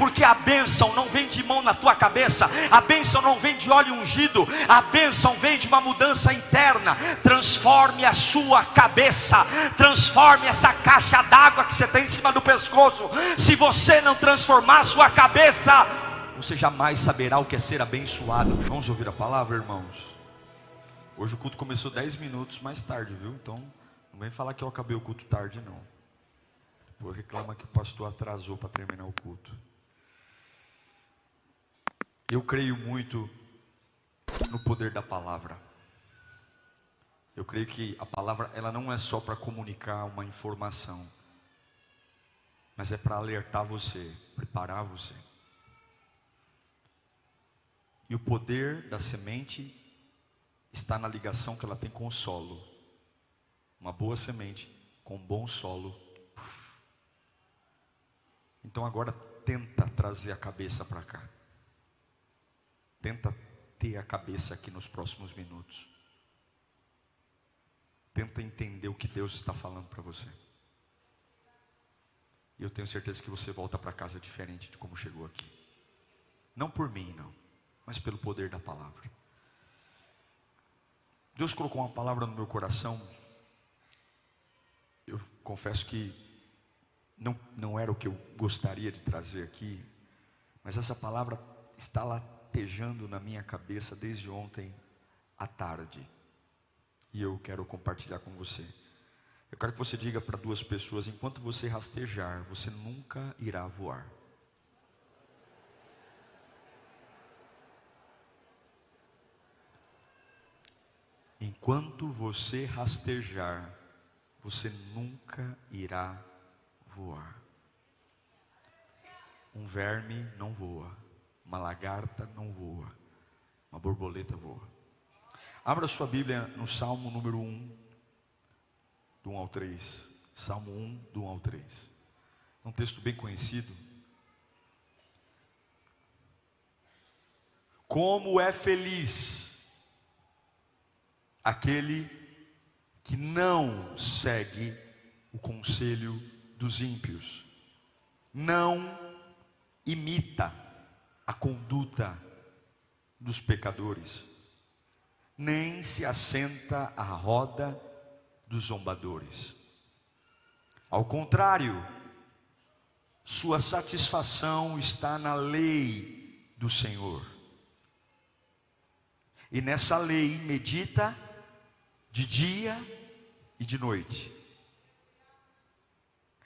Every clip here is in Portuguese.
Porque a bênção não vem de mão na tua cabeça, a bênção não vem de óleo ungido, a bênção vem de uma mudança interna. Transforme a sua cabeça, transforme essa caixa d'água que você tem em cima do pescoço. Se você não transformar a sua cabeça, você jamais saberá o que é ser abençoado. Vamos ouvir a palavra, irmãos? Hoje o culto começou 10 minutos mais tarde, viu? Então não vem falar que eu acabei o culto tarde, não. Depois reclama que o pastor atrasou para terminar o culto. Eu creio muito no poder da palavra. Eu creio que a palavra, ela não é só para comunicar uma informação, mas é para alertar você, preparar você. E o poder da semente está na ligação que ela tem com o solo. Uma boa semente com um bom solo. Então agora tenta trazer a cabeça para cá. Tenta ter a cabeça aqui nos próximos minutos. Tenta entender o que Deus está falando para você. E eu tenho certeza que você volta para casa diferente de como chegou aqui. Não por mim, não, mas pelo poder da palavra. Deus colocou uma palavra no meu coração. Eu confesso que não era o que eu gostaria de trazer aqui, mas essa palavra está latejando na minha cabeça desde ontem à tarde. E eu quero compartilhar com você. Eu quero que você diga para 2 pessoas: enquanto você rastejar, você nunca irá voar. Enquanto você rastejar, você nunca irá voar. Um verme não voa, uma lagarta não voa, uma borboleta voa. Abra sua Bíblia no Salmo número 1, do 1 ao 3. Salmo 1, do 1 ao 3. É um texto bem conhecido. Como é feliz aquele que não segue o conselho dos ímpios, não imita a conduta dos pecadores, nem se assenta à roda dos zombadores. Ao contrário, sua satisfação está na lei do Senhor, e nessa lei medita de dia e de noite.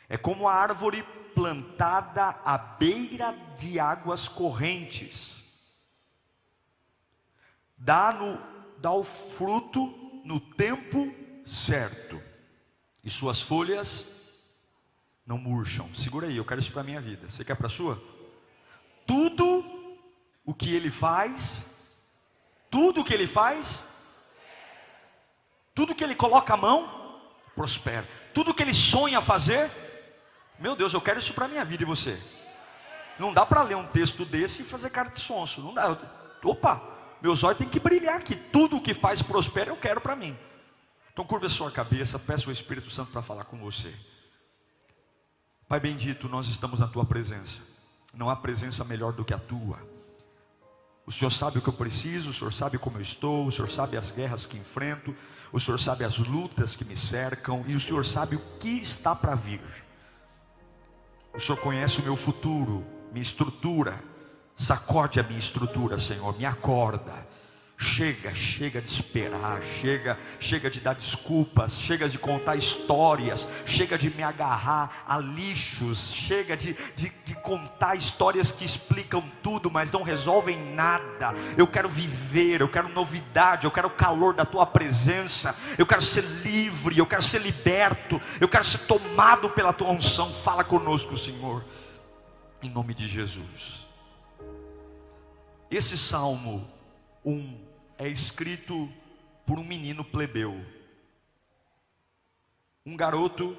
É como a árvore plantada à beira de águas correntes, dá o fruto no tempo certo, e suas folhas não murcham. Segura aí, eu quero isso para a minha vida. Você quer para a sua? Tudo o que ele faz, tudo que ele coloca a mão, prospera. Tudo que ele sonha fazer, meu Deus, eu quero isso para a minha vida. E você? Não dá para ler um texto desse e fazer cara de sonso. Não dá. Opa, meus olhos têm que brilhar aqui. Tudo o que faz prospera, eu quero para mim. Então curva a sua cabeça, peça o Espírito Santo para falar com você. Pai bendito, nós estamos na tua presença. Não há presença melhor do que a tua. O Senhor sabe o que eu preciso, o Senhor sabe como eu estou, o Senhor sabe as guerras que enfrento, o Senhor sabe as lutas que me cercam, e o Senhor sabe o que está para vir. O Senhor conhece o meu futuro, minha estrutura. Sacode a minha estrutura, Senhor, me acorda. Chega de esperar, chega de dar desculpas, chega de contar histórias, chega de me agarrar a lixos, chega de contar histórias que explicam tudo, mas não resolvem nada. Eu quero viver, eu quero novidade, eu quero o calor da tua presença, eu quero ser livre, eu quero ser liberto, eu quero ser tomado pela tua unção. Fala conosco, Senhor, em nome de Jesus. Esse Salmo 1 é escrito por um menino plebeu, um garoto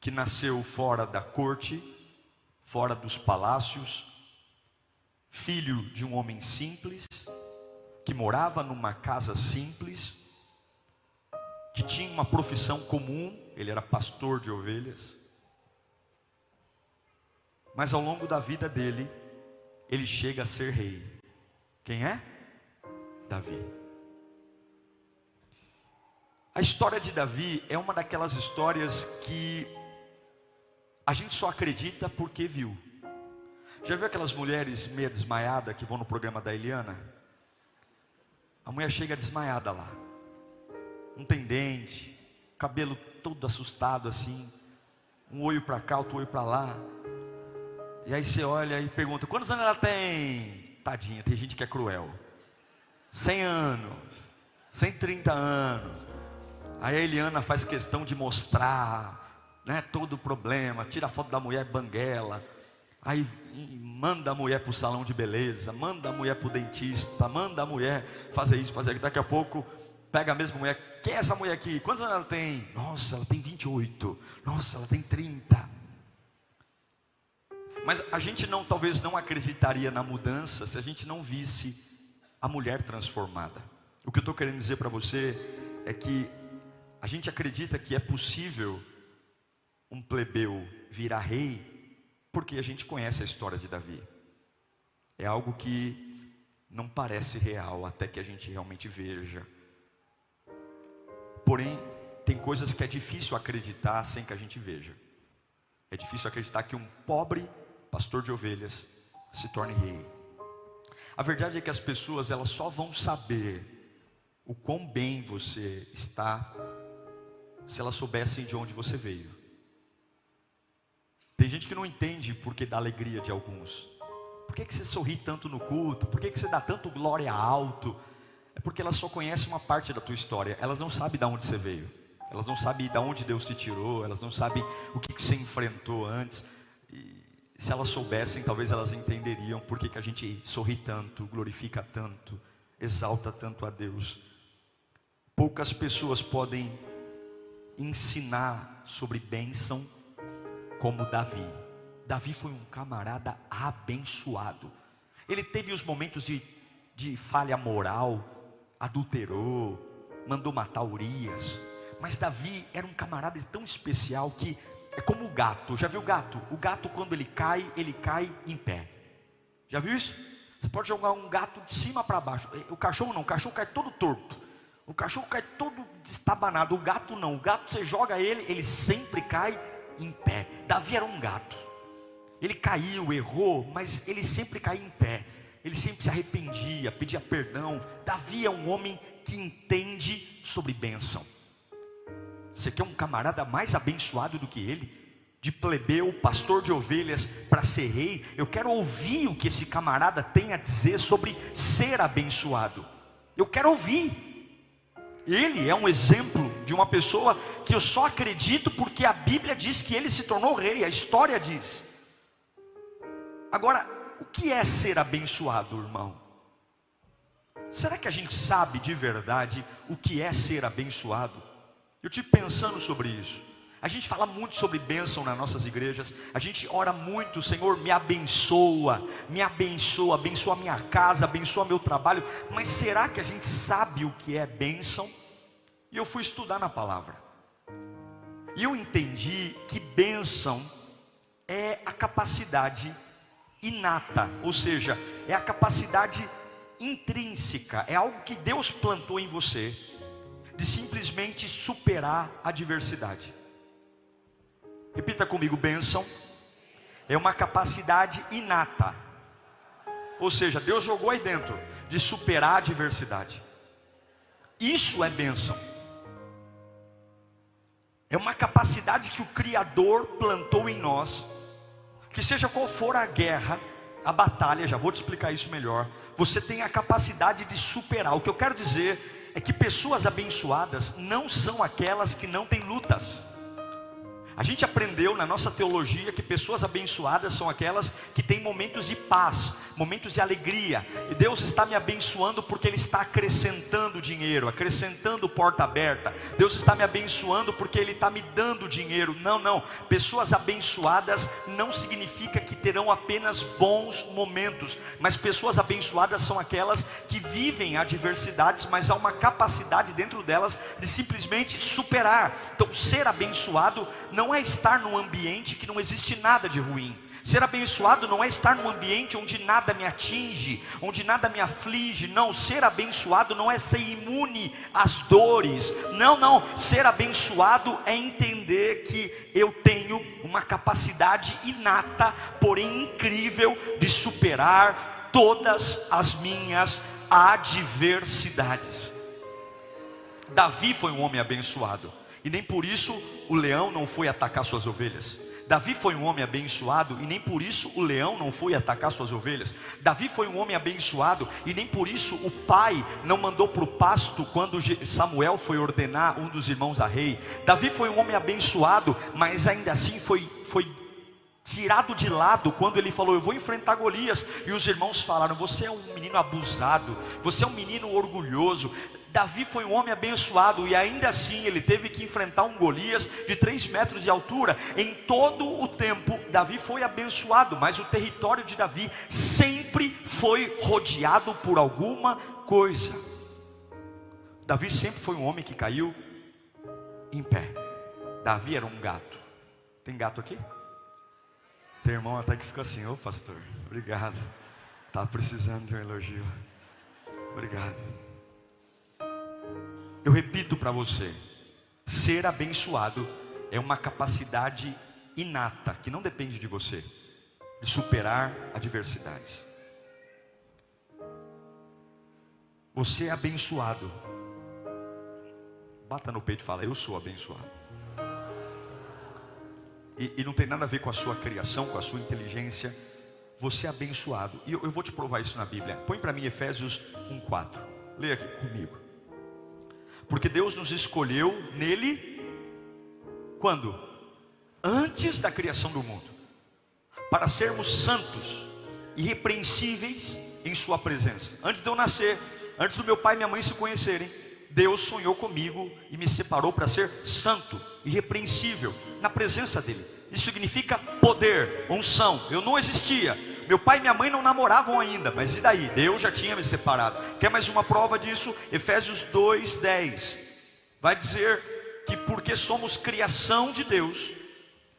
que nasceu fora da corte, fora dos palácios, filho de um homem simples, que morava numa casa simples, que tinha uma profissão comum, ele era pastor de ovelhas. Mas ao longo da vida dele, ele chega a ser rei. Quem é? Davi. A história de Davi é uma daquelas histórias que a gente só acredita porque viu. Já viu aquelas mulheres meio desmaiadas que vão no programa da Eliana? A mulher chega desmaiada lá, não tem dente, cabelo todo assustado assim, um olho para cá, outro olho para lá. E aí você olha e pergunta: quantos anos ela tem? Tadinha, tem gente que é cruel. 100 anos, 130 anos. Aí a Eliana faz questão de mostrar, né, todo o problema, tira a foto da mulher banguela, aí manda a mulher para o salão de beleza, manda a mulher para o dentista, manda a mulher fazer isso, fazer aquilo. Daqui a pouco pega a mesma mulher: quem é essa mulher aqui? Quantos anos ela tem? Nossa, ela tem 28. Nossa, ela tem 30. Mas a gente talvez não acreditaria na mudança se a gente não visse a mulher transformada. O que eu estou querendo dizer para você é que a gente acredita que é possível um plebeu virar rei porque a gente conhece a história de Davi. É algo que não parece real até que a gente realmente veja. Porém, tem coisas que é difícil acreditar sem que a gente veja. É difícil acreditar que um pobre pastor de ovelhas se torne rei. A verdade é que as pessoas, elas só vão saber o quão bem você está se elas soubessem de onde você veio. Tem gente que não entende porque dá alegria de alguns. Por que você sorri tanto no culto? Por que você dá tanto glória alto? É porque elas só conhecem uma parte da tua história. Elas não sabem de onde você veio. Elas não sabem de onde Deus te tirou. Elas não sabem o que você enfrentou antes. E se elas soubessem, talvez elas entenderiam por que a gente sorri tanto, glorifica tanto, exalta tanto a Deus. Poucas pessoas podem ensinar sobre bênção como Davi. Davi foi um camarada abençoado. Ele teve os momentos de falha moral, adulterou, mandou matar Urias. Mas Davi era um camarada tão especial que é como o gato. Já viu o gato? O gato, quando ele cai em pé. Já viu isso? Você pode jogar um gato de cima para baixo. O cachorro não, o cachorro cai todo torto. O cachorro cai todo destabanado. O gato não, o gato você joga ele sempre cai em pé. Davi era um gato. Ele caiu, errou, mas ele sempre caía em pé. Ele sempre se arrependia, pedia perdão. Davi é um homem que entende sobre bênção. Você quer um camarada mais abençoado do que ele? De plebeu, pastor de ovelhas, para ser rei? Eu quero ouvir o que esse camarada tem a dizer sobre ser abençoado. Eu quero ouvir. Ele é um exemplo de uma pessoa que eu só acredito porque a Bíblia diz que ele se tornou rei. A história diz. Agora, o que é ser abençoado, irmão? Será que a gente sabe de verdade o que é ser abençoado? Eu estive pensando sobre isso. A gente fala muito sobre bênção nas nossas igrejas. A gente ora muito: Senhor, me abençoa, abençoa a minha casa, abençoa meu trabalho. Mas será que a gente sabe o que é bênção? E eu fui estudar na palavra. E eu entendi que bênção é a capacidade inata, ou seja, é a capacidade intrínseca, é algo que Deus plantou em você, de simplesmente superar a adversidade. Repita comigo: bênção é uma capacidade inata, ou seja, Deus jogou aí dentro, de superar a adversidade. Isso é bênção. É uma capacidade que o Criador plantou em nós, que seja qual for a guerra, a batalha, já vou te explicar isso melhor, você tem a capacidade de superar. O que eu quero dizer é que pessoas abençoadas não são aquelas que não têm lutas. A gente aprendeu na nossa teologia que pessoas abençoadas são aquelas que têm momentos de paz, momentos de alegria. E Deus está me abençoando porque Ele está acrescentando dinheiro, acrescentando porta aberta. Deus está me abençoando porque Ele está me dando dinheiro. Não. Pessoas abençoadas não significa que terão apenas bons momentos. Mas pessoas abençoadas são aquelas que vivem adversidades, mas há uma capacidade dentro delas de simplesmente superar. Então, ser abençoado não é estar num ambiente que não existe nada de ruim. Ser abençoado não é estar num ambiente onde nada me atinge, onde nada me aflige. Não, ser abençoado não é ser imune às dores. Não, não, ser abençoado é entender que eu tenho uma capacidade inata, porém incrível, de superar todas as minhas adversidades. Davi foi um homem abençoado, e nem por isso o leão não foi atacar suas ovelhas. Davi foi um homem abençoado, e nem por isso o leão não foi atacar suas ovelhas. Davi foi um homem abençoado, e nem por isso o pai não mandou para o pasto quando Samuel foi ordenar um dos irmãos a rei. Davi foi um homem abençoado, mas ainda assim foi tirado de lado quando ele falou: eu vou enfrentar Golias. E os irmãos falaram: você é um menino abusado, você é um menino orgulhoso. Davi foi um homem abençoado, e ainda assim ele teve que enfrentar um Golias de 3 metros de altura. Em todo o tempo Davi foi abençoado, mas o território de Davi sempre foi rodeado por alguma coisa. Davi sempre foi um homem que caiu em pé. Davi era um gato. Tem gato aqui? Tem irmão até que fica assim: ô pastor, obrigado, estava precisando de um elogio, obrigado. Eu repito para você: ser abençoado é uma capacidade inata, que não depende de você, de superar adversidades. Você é abençoado. Bata no peito e fala: eu sou abençoado. E não tem nada a ver com a sua criação, com a sua inteligência. Você é abençoado. E eu vou te provar isso na Bíblia. Põe para mim Efésios 1:4. Leia aqui comigo. Porque Deus nos escolheu nele, quando? Antes da criação do mundo, para sermos santos, irrepreensíveis em sua presença. Antes de eu nascer, antes do meu pai e minha mãe se conhecerem, Deus sonhou comigo e me separou para ser santo, irrepreensível, na presença dele. Isso significa poder, unção. Eu não existia, meu pai e minha mãe não namoravam ainda, mas e daí? Deus já tinha me separado. Quer mais uma prova disso? Efésios 2:10 vai dizer que porque somos criação de Deus,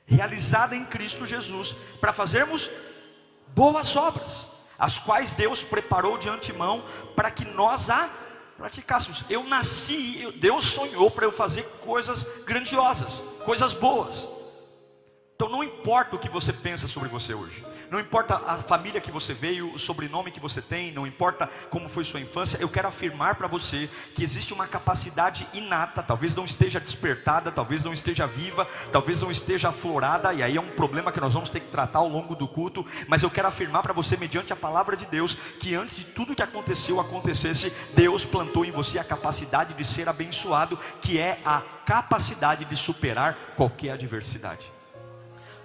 realizada em Cristo Jesus, para fazermos boas obras, as quais Deus preparou de antemão para que nós a praticássemos. Eu nasci, Deus sonhou para eu fazer coisas grandiosas, coisas boas. Então não importa o que você pensa sobre você hoje, não importa a família que você veio, o sobrenome que você tem, não importa como foi sua infância. Eu quero afirmar para você que existe uma capacidade inata, talvez não esteja despertada, talvez não esteja viva, talvez não esteja aflorada, e aí é um problema que nós vamos ter que tratar ao longo do culto. Mas eu quero afirmar para você, mediante a palavra de Deus, que antes de tudo que acontecesse, Deus plantou em você a capacidade de ser abençoado, que é a capacidade de superar qualquer adversidade.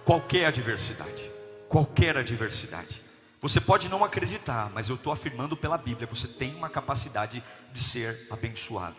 Qualquer adversidade. Qualquer adversidade. Você pode não acreditar, mas eu estou afirmando pela Bíblia: você tem uma capacidade de ser abençoado.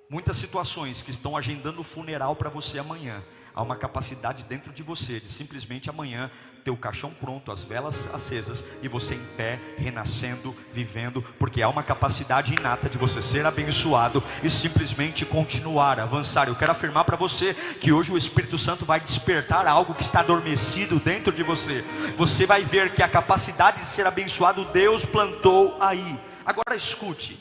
Muitas situações que estão agendando o funeral para você amanhã, há uma capacidade dentro de você de simplesmente amanhã ter o caixão pronto, as velas acesas, e você em pé, renascendo, vivendo, porque há uma capacidade inata de você ser abençoado e simplesmente continuar, avançar. Eu quero afirmar para você que hoje o Espírito Santo vai despertar algo que está adormecido dentro de você. Você vai ver que a capacidade de ser abençoado Deus plantou aí. Agora escute,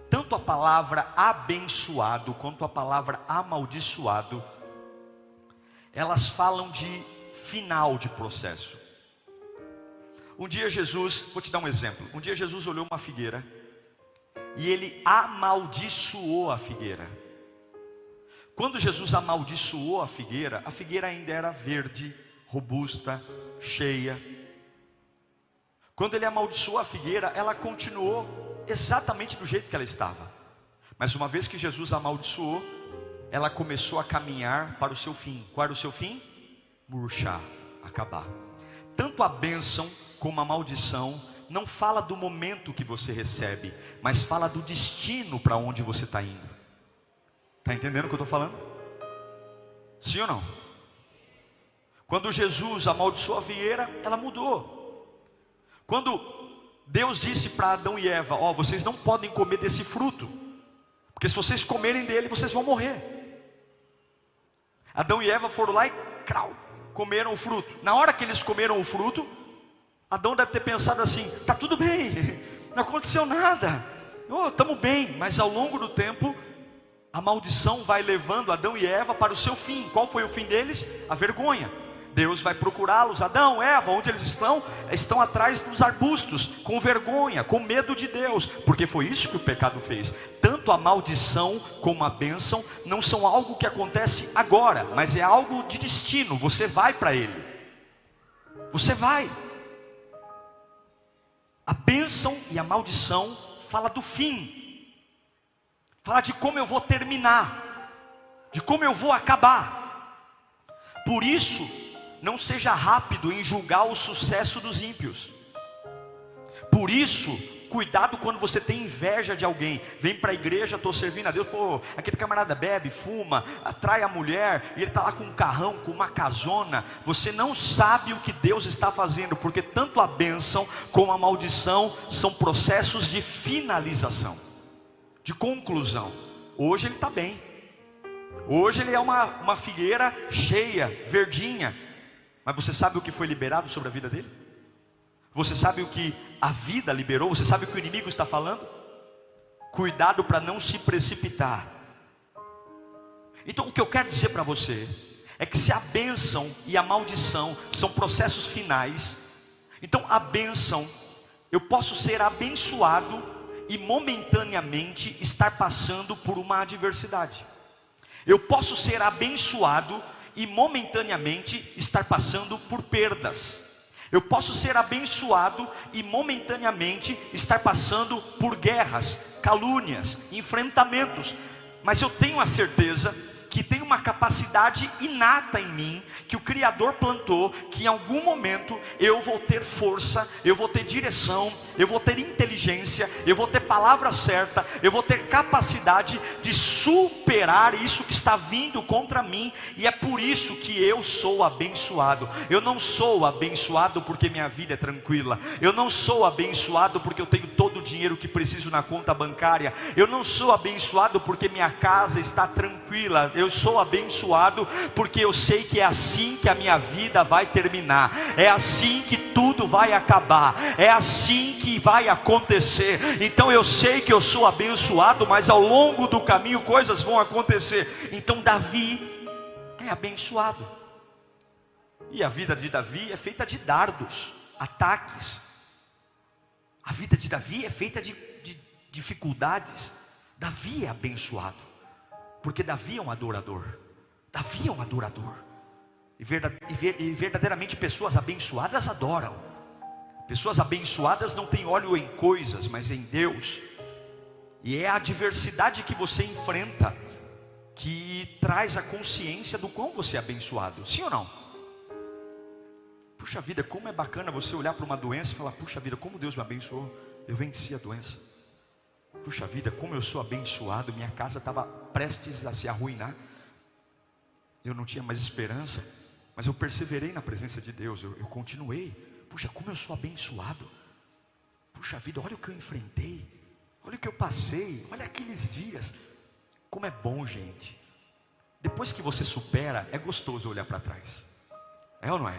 tanto a palavra abençoado quanto a palavra amaldiçoado, elas falam de final de processo. Um dia Jesus, vou te dar um exemplo. Um dia Jesus olhou uma figueira e ele amaldiçoou a figueira. Quando Jesus amaldiçoou a figueira ainda era verde, robusta, cheia. Quando ele amaldiçoou a figueira, ela continuou exatamente do jeito que ela estava. Mas uma vez que Jesus amaldiçoou, ela começou a caminhar para o seu fim. Qual era o seu fim? Murchar, acabar. Tanto a bênção como a maldição não fala do momento que você recebe, mas fala do destino para onde você está indo. Está entendendo o que eu estou falando? Sim ou não? Quando Jesus amaldiçoou a figueira, ela mudou. Quando Deus disse para Adão e Eva: ó, vocês não podem comer desse fruto, porque se vocês comerem dele, vocês vão morrer. Adão e Eva foram lá e comeram o fruto. Na hora que eles comeram o fruto, Adão deve ter pensado assim: está tudo bem, não aconteceu nada, estamos bem. Mas ao longo do tempo, a maldição vai levando Adão e Eva para o seu fim. Qual foi o fim deles? A vergonha. Deus vai procurá-los. Adão, Eva, onde eles estão? Estão atrás dos arbustos, com vergonha, com medo de Deus, porque foi isso que o pecado fez. Tanto a maldição como a bênção não são algo que acontece agora, mas é algo de destino. Você vai para ele, você vai. A bênção e a maldição fala do fim, fala de como eu vou terminar, de como eu vou acabar. Por isso, não seja rápido em julgar o sucesso dos ímpios. Por isso, cuidado quando você tem inveja de alguém. Vem para a igreja, estou servindo a Deus, pô, aquele camarada bebe, fuma, atrai a mulher, e ele está lá com um carrão, com uma casona. Você não sabe o que Deus está fazendo, porque tanto a bênção como a maldição são processos de finalização, de conclusão. Hoje ele está bem, hoje ele é uma figueira cheia, verdinha. Mas você sabe o que foi liberado sobre a vida dele? Você sabe o que a vida liberou? Você sabe o que o inimigo está falando? Cuidado para não se precipitar. Então o que eu quero dizer para você é que se a bênção e a maldição são processos finais, então a bênção, eu posso ser abençoado e momentaneamente estar passando por uma adversidade. Eu posso ser abençoado e momentaneamente estar passando por perdas. Eu posso ser abençoado e momentaneamente estar passando por guerras, calúnias, enfrentamentos. Mas eu tenho a certeza que tem uma capacidade inata em mim, que o Criador plantou, que em algum momento eu vou ter força, eu vou ter direção, eu vou ter inteligência, eu vou ter palavra certa, eu vou ter capacidade de superar isso que está vindo contra mim. E é por isso que eu sou abençoado. Eu não sou abençoado porque minha vida é tranquila, eu não sou abençoado porque eu tenho todo o dinheiro que preciso na conta bancária, eu não sou abençoado porque minha casa está tranquila. Eu sou abençoado porque eu sei que é assim que a minha vida vai terminar, é assim que tudo vai acabar, é assim que vai acontecer. Então eu sei que eu sou abençoado, mas ao longo do caminho coisas vão acontecer. Então Davi é abençoado, e a vida de Davi é feita de dardos, ataques. A vida de Davi é feita de dificuldades. Davi é abençoado porque Davi é um adorador. Davi é um adorador. E verdadeiramente pessoas abençoadas adoram. Pessoas abençoadas não têm óleo em coisas, mas em Deus. E é a adversidade que você enfrenta que traz a consciência do quão você é abençoado. Sim ou não? Puxa vida, como é bacana você olhar para uma doença e falar: puxa vida, como Deus me abençoou, eu venci a doença. Puxa vida, como eu sou abençoado, minha casa estava prestes a se arruinar, eu não tinha mais esperança, mas eu perseverei na presença de Deus, eu continuei. Puxa, como eu sou abençoado. Puxa vida, olha o que eu enfrentei, olha o que eu passei, olha aqueles dias. Como é bom, gente. Depois que você supera, é gostoso olhar para trás. É ou não é?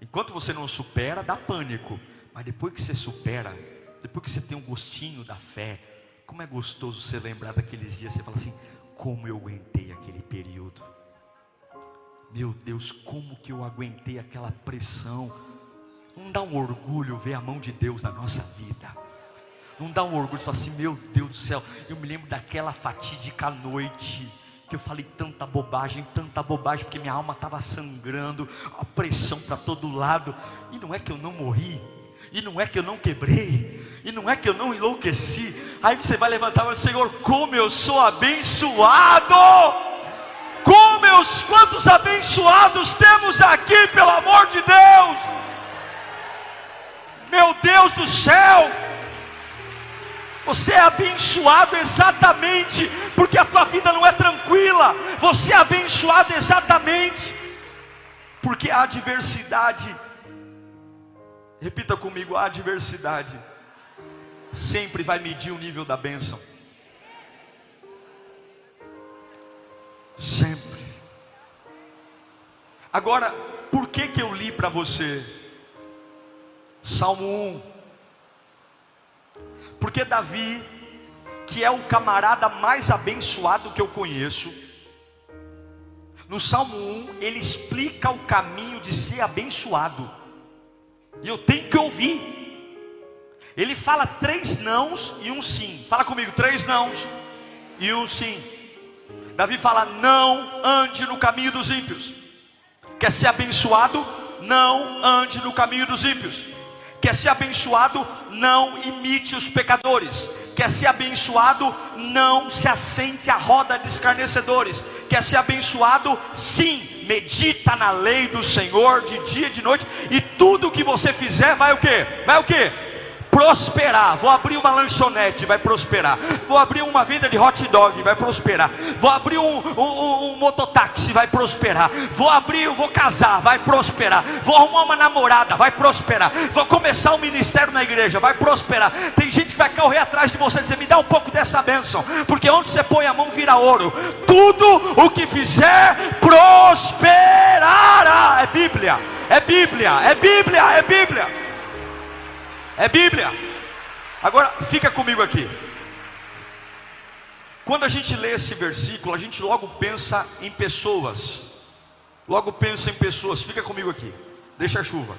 Enquanto você não supera, dá pânico. Mas depois que você supera, depois que você tem um gostinho da fé, como é gostoso você lembrar daqueles dias. Você fala assim: como eu aguentei aquele período. Meu Deus, como que eu aguentei aquela pressão. Não dá um orgulho ver a mão de Deus na nossa vida? Não dá um orgulho, você fala assim: meu Deus do céu, eu me lembro daquela fatídica noite que eu falei tanta bobagem, porque minha alma estava sangrando, a pressão para todo lado. E não é que eu não morri, e não é que eu não quebrei, e não é que eu não enlouqueci. Aí você vai levantar e vai dizer: Senhor, como eu sou abençoado. Quantos abençoados temos aqui, pelo amor de Deus. Meu Deus do céu, você é abençoado exatamente porque a tua vida não é tranquila. Você é abençoado exatamente porque a adversidade, repita comigo, a adversidade sempre vai medir o nível da bênção. Sempre. Agora, por que eu li para você Salmo 1? Porque Davi, que é o camarada mais abençoado que eu conheço, no Salmo 1, ele explica o caminho de ser abençoado, e eu tenho que ouvir. Ele fala 3 nãos e 1 sim. Fala comigo, 3 nãos e 1 sim. Davi fala: não ande no caminho dos ímpios. Quer ser abençoado? Não ande no caminho dos ímpios. Quer ser abençoado? Não imite os pecadores. Quer ser abençoado? Não se assente à roda de escarnecedores. Quer ser abençoado? Sim, medita na lei do Senhor de dia e de noite, e tudo que você fizer vai o quê? Vai o quê? Prosperar. Vou abrir uma lanchonete, vai prosperar. Vou abrir uma venda de hot dog, vai prosperar. Vou abrir um mototáxi, vai prosperar. Vou casar, vai prosperar. Vou arrumar uma namorada, vai prosperar. Vou começar um ministério na igreja, vai prosperar. Tem gente que vai correr atrás de você e dizer: me dá um pouco dessa bênção, porque onde você põe a mão vira ouro. Tudo o que fizer prosperará. É Bíblia, é Bíblia, é Bíblia, é Bíblia. É Bíblia. Agora fica comigo aqui. Quando a gente lê esse versículo, a gente logo pensa em pessoas. Logo pensa em pessoas. Fica comigo aqui. Deixa a chuva.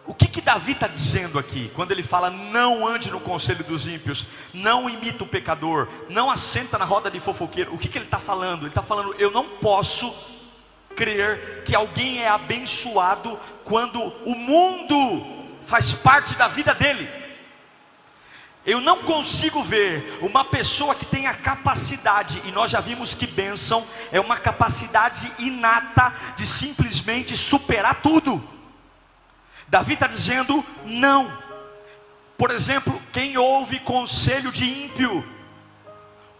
O que Davi está dizendo aqui? Quando ele fala: não ande no conselho dos ímpios, não imita o pecador, não assenta na roda de fofoqueiro. O que ele está falando? Ele está falando: eu não posso crer que alguém é abençoado quando o mundo faz parte da vida dele. Eu não consigo ver uma pessoa que tem a capacidade, e nós já vimos que bênção é uma capacidade inata de simplesmente superar tudo. Davi está dizendo não. Por exemplo, quem ouve conselho de ímpio,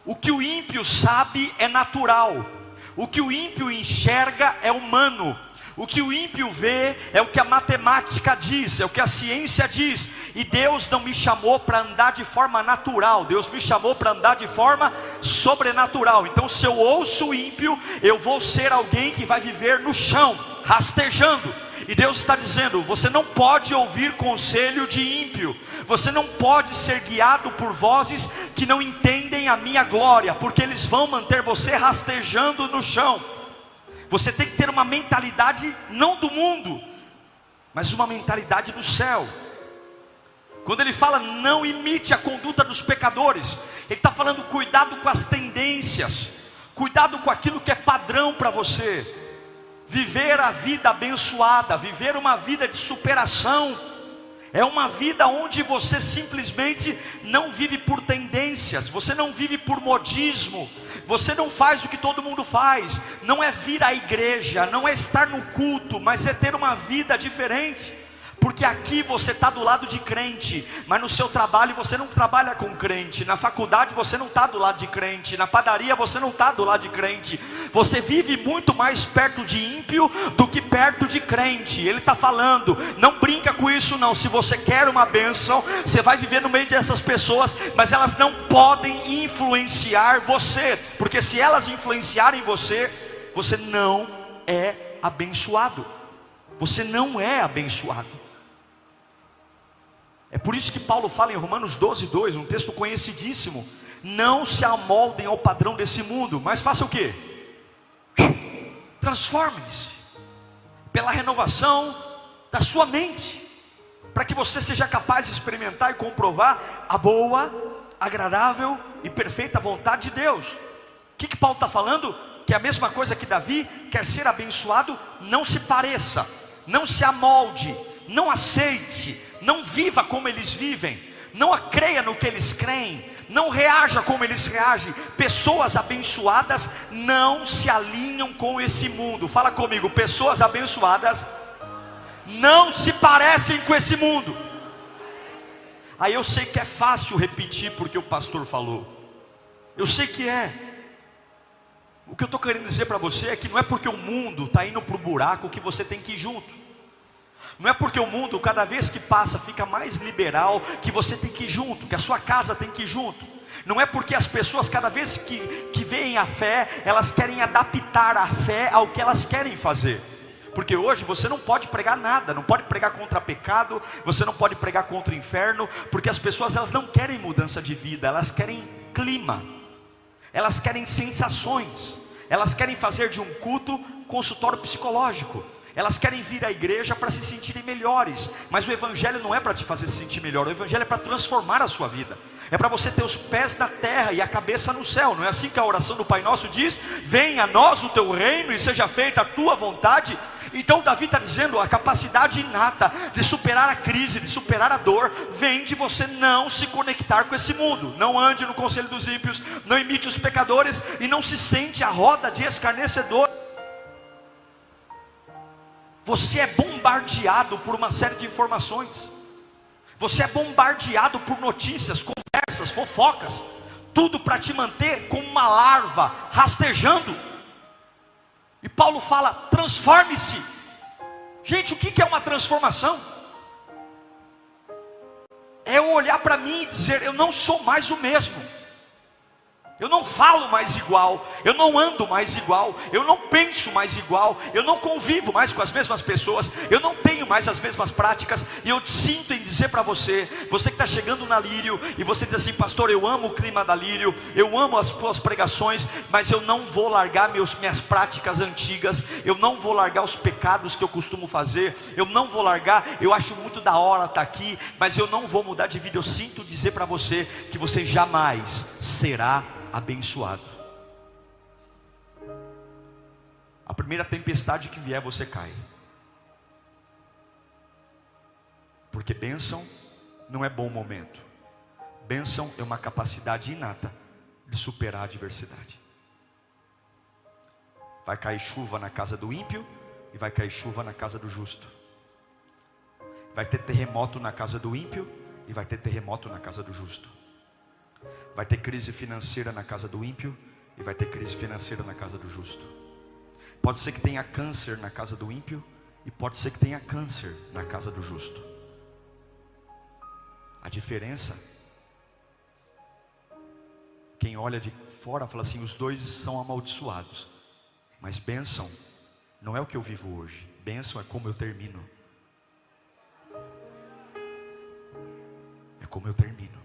o que o ímpio sabe é natural. O que o ímpio enxerga é humano. O que o ímpio vê é o que a matemática diz, é o que a ciência diz. E Deus não me chamou para andar de forma natural, Deus me chamou para andar de forma sobrenatural. Então, se eu ouço o ímpio, eu vou ser alguém que vai viver no chão, rastejando. E Deus está dizendo: você não pode ouvir conselho de ímpio. Você não pode ser guiado por vozes que não entendem a minha glória, porque eles vão manter você rastejando no chão. Você tem que ter uma mentalidade não do mundo, mas uma mentalidade do céu. Quando ele fala não imite a conduta dos pecadores, ele está falando cuidado com as tendências, cuidado com aquilo que é padrão para você. Viver a vida abençoada, viver uma vida de superação, é uma vida onde você simplesmente não vive por tendências, você não vive por modismo, você não faz o que todo mundo faz. Não é vir à igreja, não é estar no culto, mas é ter uma vida diferente. Porque aqui você está do lado de crente, mas no seu trabalho você não trabalha com crente, na faculdade você não está do lado de crente, na padaria você não está do lado de crente. Você vive muito mais perto de ímpio do que perto de crente. Ele está falando: não brinca com isso não. Se você quer uma bênção, você vai viver no meio dessas pessoas, mas elas não podem influenciar você, porque se elas influenciarem você, você não é abençoado. Você não é abençoado. É por isso que Paulo fala em Romanos 12:2, um texto conhecidíssimo: não se amoldem ao padrão desse mundo, mas façam o quê? Transformem-se pela renovação da sua mente, para que você seja capaz de experimentar e comprovar a boa, agradável e perfeita vontade de Deus. O que Paulo está falando? Que é a mesma coisa que Davi: quer ser abençoado, não se pareça, não se amolde, não aceite, não viva como eles vivem, não creia no que eles creem, não reaja como eles reagem. Pessoas abençoadas não se alinham com esse mundo. Fala comigo: pessoas abençoadas não se parecem com esse mundo. Aí eu sei que é fácil repetir porque o pastor falou, eu sei que é. O que eu estou querendo dizer para você é que não é porque o mundo está indo para o buraco que você tem que ir junto. Não é porque o mundo cada vez que passa fica mais liberal que você tem que ir junto, que a sua casa tem que ir junto. Não é porque as pessoas, cada vez que veem a fé, elas querem adaptar a fé ao que elas querem fazer. Porque hoje você não pode pregar nada, não pode pregar contra pecado, você não pode pregar contra o inferno, porque as pessoas, elas não querem mudança de vida, elas querem clima, elas querem sensações, elas querem fazer de um culto consultório psicológico, elas querem vir à igreja para se sentirem melhores. Mas o evangelho não é para te fazer se sentir melhor, o evangelho é para transformar a sua vida, é para você ter os pés na terra e a cabeça no céu. Não é assim que a oração do Pai Nosso diz: venha a nós o teu reino e seja feita a tua vontade? Então Davi está dizendo, a capacidade inata de superar a crise, de superar a dor, vem de você não se conectar com esse mundo. Não ande no conselho dos ímpios, não imite os pecadores, e não se sente a roda de escarnecedor. Você é bombardeado por uma série de informações, você é bombardeado por notícias, conversas, fofocas, tudo para te manter como uma larva rastejando. E Paulo fala: transforme-se. Gente, o que é uma transformação? É eu olhar para mim e dizer: eu não sou mais o mesmo, eu não falo mais igual, eu não ando mais igual, eu não penso mais igual, eu não convivo mais com as mesmas pessoas, eu não tenho mais as mesmas práticas. E eu sinto em dizer para você, você que está chegando na Lírio, e você diz assim: pastor, eu amo o clima da Lírio, eu amo as suas pregações, mas eu não vou largar minhas práticas antigas, eu não vou largar os pecados que eu costumo fazer, eu não vou largar, eu acho muito da hora estar aqui, mas eu não vou mudar de vida. Eu sinto dizer para você que você jamais será abençoado. A primeira tempestade que vier, você cai. Porque bênção não é bom momento, bênção é uma capacidade inata de superar a adversidade. Vai cair chuva na casa do ímpio e vai cair chuva na casa do justo. Vai ter terremoto na casa do ímpio e vai ter terremoto na casa do justo. Vai ter crise financeira na casa do ímpio e vai ter crise financeira na casa do justo. Pode ser que tenha câncer na casa do ímpio e pode ser que tenha câncer na casa do justo. A diferença, quem olha de fora fala assim: os dois são amaldiçoados. Mas bênção não é o que eu vivo hoje, bênção é como eu termino. É como eu termino.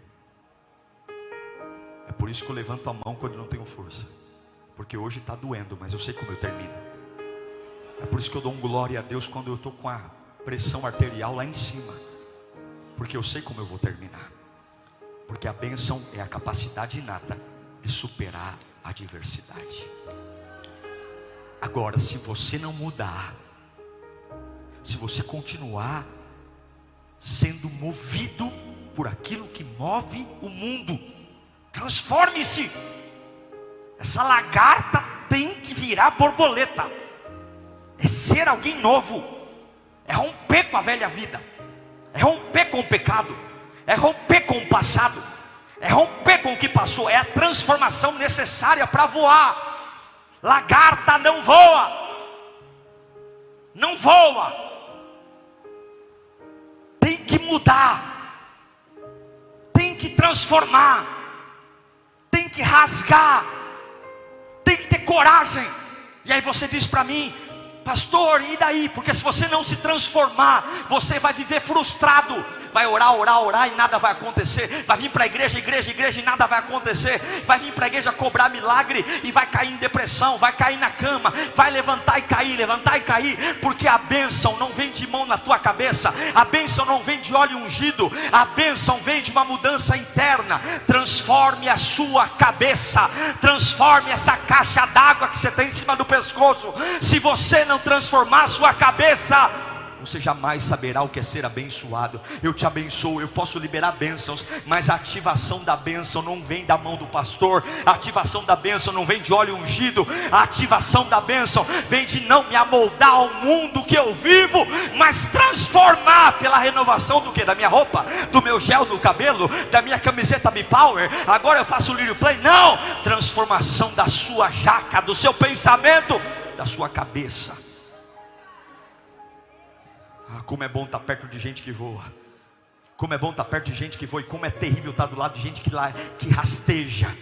É por isso que eu levanto a mão quando não tenho força, porque hoje está doendo, mas eu sei como eu termino. É por isso que eu dou glória a Deus quando eu estou com a pressão arterial lá em cima, porque eu sei como eu vou terminar. Porque a bênção é a capacidade inata de superar a adversidade. Agora, se você não mudar, se você continuar sendo movido por aquilo que move o mundo, transforme-se. Essa lagarta tem que virar borboleta. É ser alguém novo, é romper com a velha vida, é romper com o pecado, é romper com o passado, é romper com o que passou. É a transformação necessária para voar. Lagarta não voa, não voa. Tem que mudar, tem que transformar, tem que rasgar, tem que ter coragem. E aí você diz para mim: pastor, e daí? Porque se você não se transformar, você vai viver frustrado. Vai orar e nada vai acontecer. Vai vir para a igreja e nada vai acontecer. Vai vir para a igreja cobrar milagre e vai cair em depressão, vai cair na cama, vai levantar e cair, porque a bênção não vem de mão na tua cabeça, a bênção não vem de óleo ungido, a bênção vem de uma mudança interna. Transforme a sua cabeça, transforme essa caixa d'água que você tem em cima do pescoço. Se você não transformar a sua cabeça, você jamais saberá o que é ser abençoado. Eu te abençoo, eu posso liberar bênçãos, mas a ativação da bênção não vem da mão do pastor, a ativação da bênção não vem de óleo ungido, a ativação da bênção vem de não me amoldar ao mundo que eu vivo, mas transformar pela renovação do que? Da minha roupa, do meu gel no cabelo, da minha camiseta B-Power, agora eu faço Lírio Play. Não, transformação da sua jaca, do seu pensamento, da sua cabeça. Ah, como é bom estar perto de gente que voa. Como é bom estar perto de gente que foi. Como é terrível estar do lado de gente que rasteja.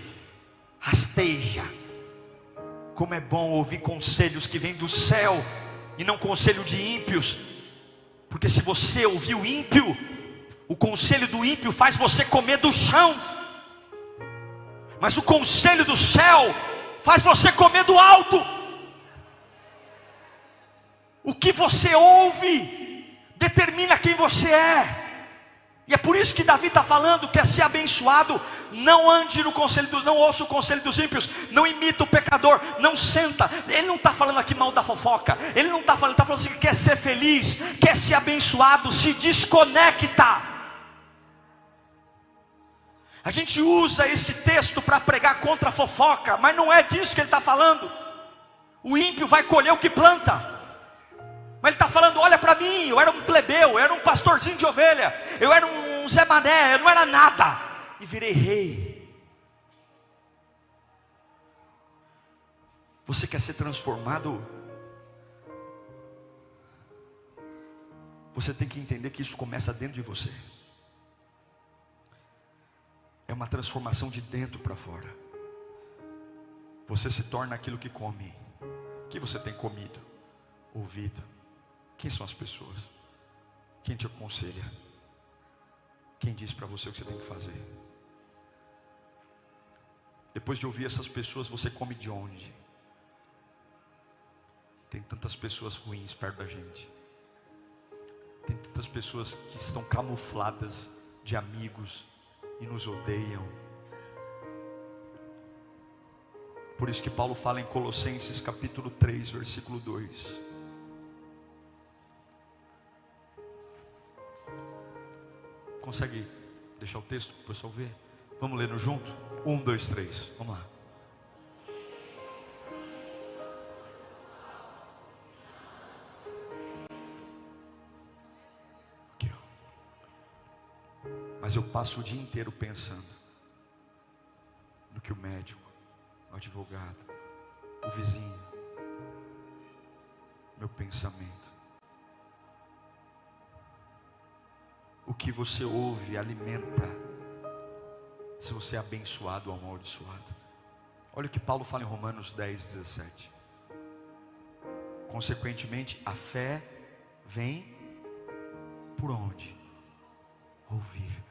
Como é bom ouvir conselhos que vêm do céu e não conselho de ímpios. Porque se você ouvir o ímpio, o conselho do ímpio faz você comer do chão. Mas o conselho do céu faz você comer do alto. O que você ouve determina quem você é. E é por isso que Davi está falando: quer ser abençoado, não ande no conselho não ouça o conselho dos ímpios, não imita o pecador, não senta. Ele não está falando aqui mal da fofoca, ele não está falando, ele está falando assim, que quer ser feliz, quer ser abençoado, se desconecta. A gente usa esse texto para pregar contra a fofoca, mas não é disso que ele está falando. O ímpio vai colher o que planta. Mas ele está falando: olha para mim, eu era um plebeu, eu era um pastorzinho de ovelha, eu era um Zé Mané, eu não era nada, e virei rei. Você quer ser transformado? Você tem que entender que isso começa dentro de você. É uma transformação de dentro para fora. Você se torna aquilo que come. O que você tem comido? Ouvido. Quem são as pessoas? Quem te aconselha? Quem diz para você o que você tem que fazer? Depois de ouvir essas pessoas, você come de onde? Tem tantas pessoas ruins perto da gente. Tem tantas pessoas que estão camufladas de amigos e nos odeiam. Por isso que Paulo fala em Colossenses capítulo 3, versículo 2. Consegue deixar o texto para o pessoal ver? Vamos lendo junto? 1, 2, 3, vamos lá. Aqui, ó. Mas eu passo o dia inteiro pensando no que o médico, o advogado, o vizinho, meu pensamento. O que você ouve alimenta se você é abençoado ou amaldiçoado. Olha o que Paulo fala em Romanos 10, 17. Consequentemente, a fé vem por onde? Ouvir.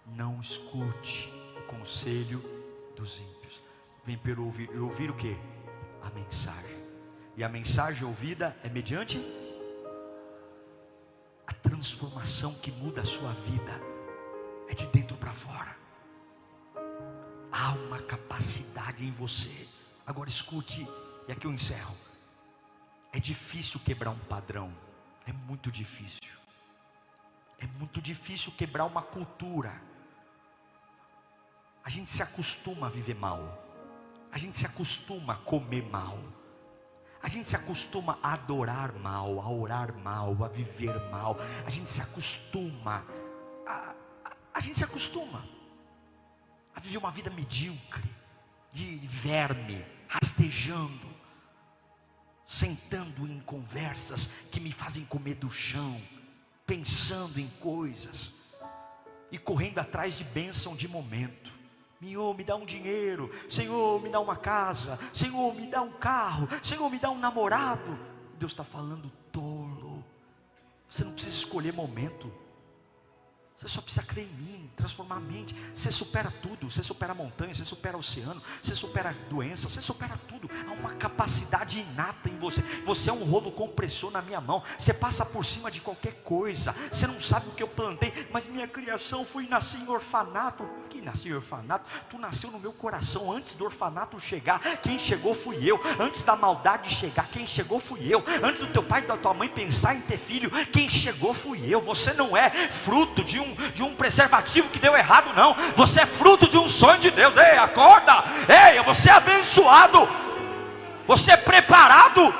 Não escute o conselho dos ímpios. Vem pelo ouvir. E ouvir o que? A mensagem. E a mensagem ouvida é mediante a transformação que muda a sua vida. É de dentro para fora. Há uma capacidade em você. Agora escute, e aqui eu encerro. É difícil quebrar um padrão. É muito difícil. É muito difícil quebrar uma cultura. A gente se acostuma a viver mal. A gente se acostuma a comer mal. A gente se acostuma a adorar mal, a orar mal, a viver mal. A gente se acostuma a gente se acostuma a viver uma vida medíocre, de verme, rastejando, sentando em conversas que me fazem comer do chão, pensando em coisas e correndo atrás de bênção de momento. Senhor, me dá um dinheiro. Senhor, me dá uma casa. Senhor, me dá um carro. Senhor, me dá um namorado. Deus está falando: tolo, você não precisa escolher momento. Você só precisa crer em mim, transformar a mente. Você supera tudo, você supera a montanha, você supera o oceano, você supera a doença, você supera tudo. Há uma capacidade inata em você. Você é um rolo compressor na minha mão. Você passa por cima de qualquer coisa. Você não sabe o que eu plantei, mas minha criação foi nascer em orfanato. Que nasceu em orfanato? Tu nasceu no meu coração antes do orfanato chegar. Quem chegou fui eu. Antes da maldade chegar, quem chegou fui eu. Antes do teu pai e da tua mãe pensar em ter filho, quem chegou fui eu. Você não é fruto de um preservativo que deu errado, não. Você é fruto de um sonho de Deus. Ei, acorda. Ei, você é abençoado. Você é preparado.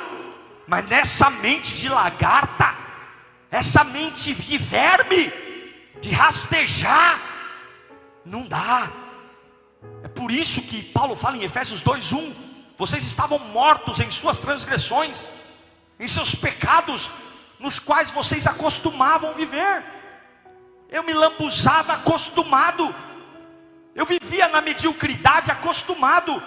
Mas nessa mente de lagarta, essa mente de verme, de rastejar, não dá. É por isso que Paulo fala em Efésios 2:1: vocês estavam mortos em suas transgressões, em seus pecados, nos quais vocês acostumavam viver. Eu me lambuzava acostumado. Eu vivia na mediocridade acostumado.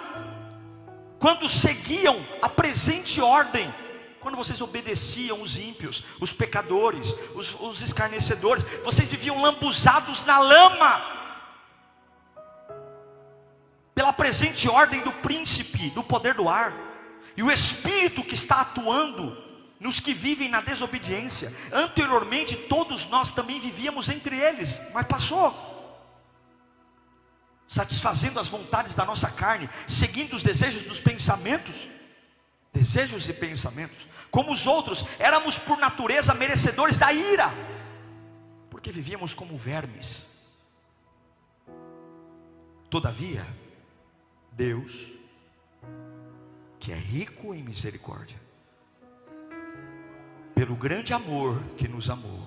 Quando seguiam a presente ordem, quando vocês obedeciam os ímpios, os pecadores, os escarnecedores, vocês viviam lambuzados na lama, pela presente ordem do príncipe, do poder do ar, e o espírito que está atuando nos que vivem na desobediência. Anteriormente todos nós também vivíamos entre eles, mas passou, satisfazendo as vontades da nossa carne, seguindo os desejos dos pensamentos, desejos e pensamentos. Como os outros, éramos por natureza merecedores da ira, porque vivíamos como vermes. Todavia, Deus, que é rico em misericórdia, pelo grande amor que nos amou,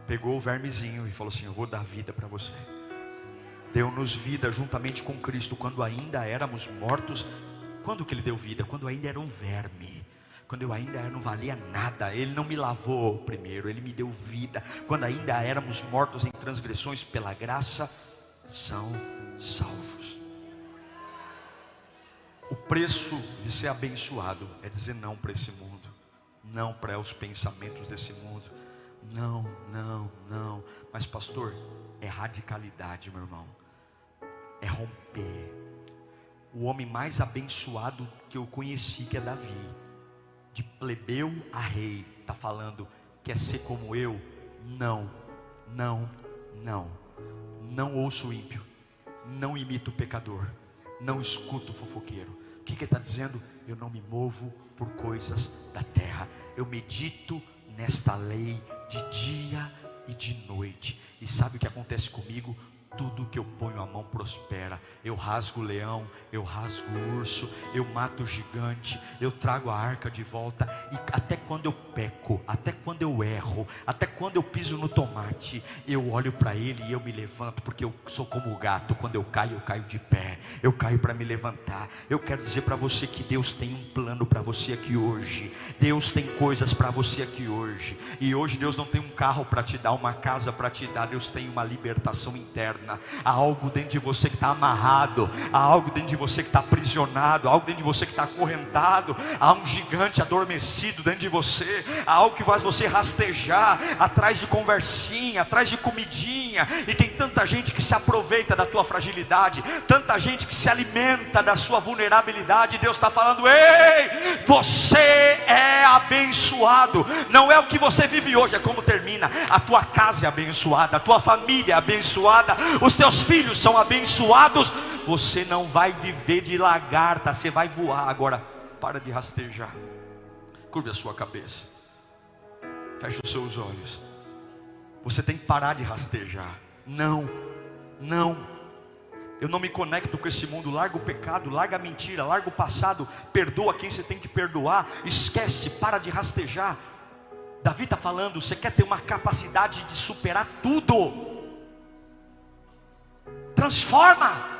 pegou o vermezinho e falou assim: eu vou dar vida para você. Deu-nos vida juntamente com Cristo, quando ainda éramos mortos. Quando que Ele deu vida? Quando eu ainda era um verme, quando eu ainda não valia nada. Ele não me lavou primeiro, Ele me deu vida. Quando ainda éramos mortos em transgressões, pela graça são salvos. O preço de ser abençoado é dizer não para esse mundo, não para os pensamentos desse mundo. Não, não, não. Mas pastor, é radicalidade, meu irmão. É romper. O homem mais abençoado que eu conheci, que é Davi, de plebeu a rei, está falando: quer ser como eu? Não, não, não. Não ouço o ímpio, não imito o pecador, não escuto o fofoqueiro. O que ele está dizendo? Eu não me movo por coisas da terra, eu medito nesta lei de dia e de noite. E sabe o que acontece comigo? Tudo que eu ponho a mão prospera. Eu rasgo o leão, eu rasgo o urso, eu mato o gigante, eu trago a arca de volta. E até quando eu peco, até quando eu erro, até quando eu piso no tomate, eu olho para Ele e eu me levanto, porque eu sou como o gato. Quando eu caio de pé, eu caio para me levantar. Eu quero dizer para você que Deus tem um plano para você aqui hoje. Deus tem coisas para você aqui hoje. E hoje Deus não tem um carro para te dar, uma casa para te dar. Deus tem uma libertação interna. Há algo dentro de você que está amarrado, há algo dentro de você que está aprisionado, há algo dentro de você que está acorrentado, há um gigante adormecido dentro de você, há algo que faz você rastejar atrás de conversinha, atrás de comidinha. E tem tanta gente que se aproveita da tua fragilidade, tanta gente que se alimenta da sua vulnerabilidade. Deus está falando: ei, você é abençoado. Não é o que você vive hoje, é como termina. A tua casa é abençoada, a tua família é abençoada, os teus filhos são abençoados. Você não vai viver de lagarta, você vai voar. Agora, para de rastejar. Curve a sua cabeça, feche os seus olhos. Você tem que parar de rastejar. Não, não. Eu não me conecto com esse mundo. Larga o pecado, larga a mentira, larga o passado. Perdoa quem você tem que perdoar. Esquece, para de rastejar. Davi está falando: você quer ter uma capacidade de superar tudo? Transforma.